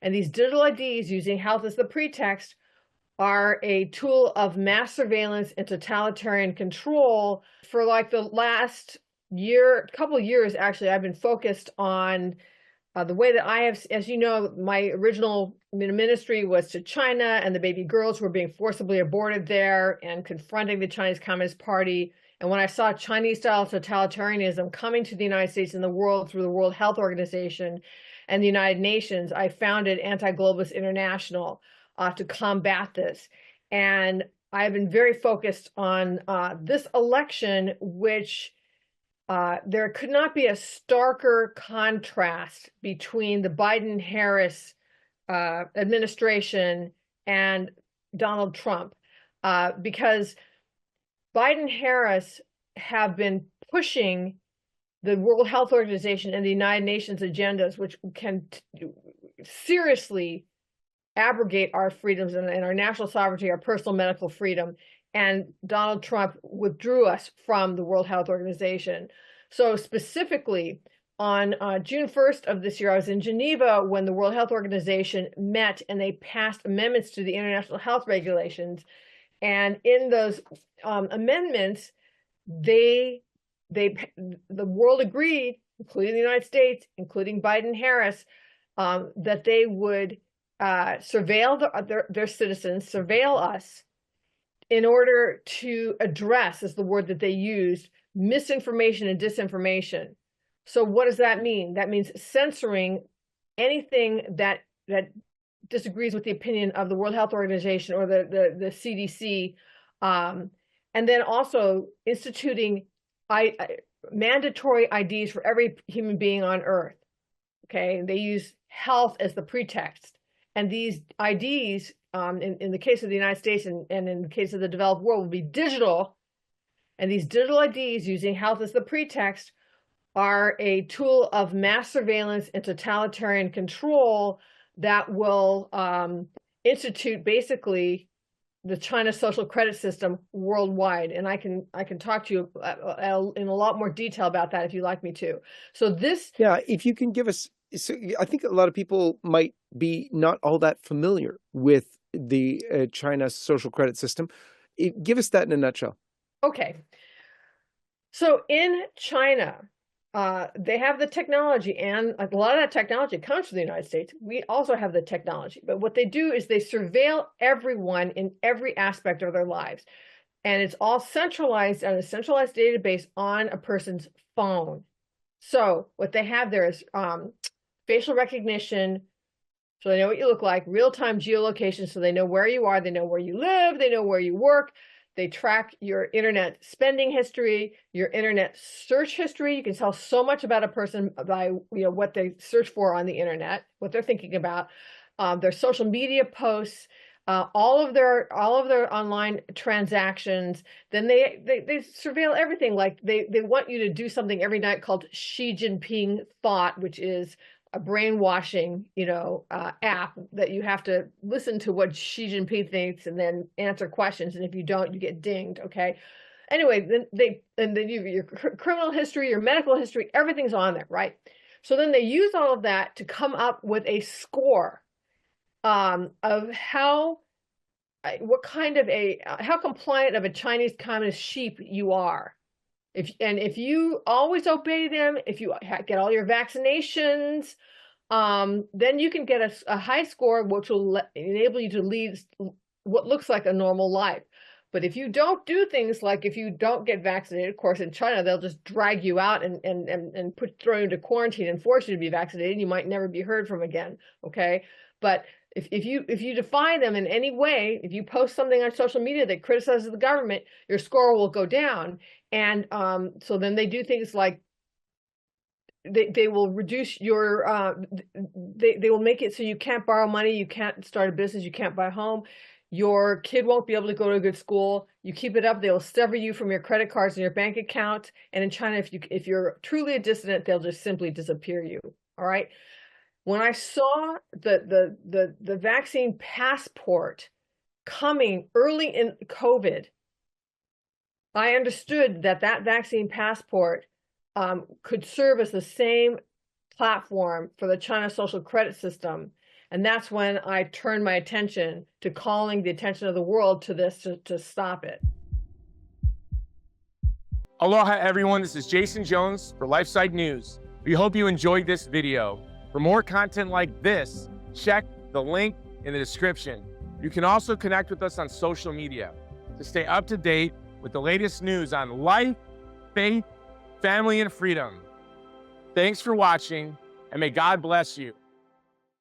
And these digital IDs, using health as the pretext, are a tool of mass surveillance and totalitarian control. For like the last couple of years, actually, I've been focused on the way that I have, as you know, my original ministry was to China, and the baby girls were being forcibly aborted there and confronting the Chinese Communist Party. And when I saw Chinese-style totalitarianism coming to the United States and the world through the World Health Organization and the United Nations, I founded Anti-Globalist International to combat this. And I've been very focused on this election, which there could not be a starker contrast between the Biden-Harris administration and Donald Trump, because Biden-Harris have been pushing the World Health Organization and the United Nations agendas, which can seriously abrogate our freedoms and our national sovereignty, our personal medical freedom. And Donald Trump withdrew us from the World Health Organization. So specifically, on June 1st of this year, I was in Geneva when the World Health Organization met, and they passed amendments to the international health regulations. And in those amendments, the world agreed, including the United States, including Biden-Harris, that they would surveil their citizens, surveil us, in order to address, is the word that they used, misinformation and disinformation. So what does that mean? That means censoring anything that disagrees with the opinion of the World Health Organization or the CDC, and then also instituting mandatory IDs for every human being on Earth. Okay, they use health as the pretext, and these IDs, in the case of the United States and in the case of the developed world, will be digital. And these digital IDs, using health as the pretext, are a tool of mass surveillance and totalitarian control that will institute basically the China social credit system worldwide. And I can talk to you in a lot more detail about that if you'd like me to. So this, yeah, if you can give us, so I think a lot of people might be not all that familiar with the China social credit system. Give us that in a nutshell. okay. So in China, they have the technology, and a lot of that technology comes from the United States. We also have the technology, but what they do is they surveil everyone in every aspect of their lives. And it's all centralized on a centralized database on a person's phone. So what they have there is facial recognition, so they know what you look like, real-time geolocation, so they know where you are, they know where you live, they know where you work. They track your internet spending history, your internet search history. You can tell so much about a person by what they search for on the internet, what they're thinking about, their social media posts, all of their online transactions. Then they surveil everything. Like they want you to do something every night called Xi Jinping Thought, which is a brainwashing, app that you have to listen to what Xi Jinping thinks and then answer questions. And if you don't, you get dinged. Okay. Anyway, then your criminal history, your medical history, everything's on there, right? So then they use all of that to come up with a score of how compliant of a Chinese communist sheep you are. If you always obey them, if you get all your vaccinations, then you can get a high score, which will enable you to lead what looks like a normal life. But if you don't do things like, if you don't get vaccinated, of course, in China, they'll just drag you out and throw you into quarantine and force you to be vaccinated. You might never be heard from again. Okay. But if you defy them in any way, if you post something on social media that criticizes the government, your score will go down. And so then they do things like they will reduce your they will make it so you can't borrow money, you can't start a business, you can't buy a home, your kid won't be able to go to a good school. You keep it up, they'll sever you from your credit cards and your bank account. And in China, if you're truly a dissident, they'll just simply disappear you. All right. When I saw the vaccine passport coming early in COVID, I understood that vaccine passport could serve as the same platform for the China social credit system. And that's when I turned my attention to calling the attention of the world to this to stop it. Aloha everyone, this is Jason Jones for LifeSite News. We hope you enjoyed this video. For more content like this, check the link in the description. You can also connect with us on social media to stay up to date with the latest news on life, faith, family, and freedom. Thanks for watching, and may God bless you.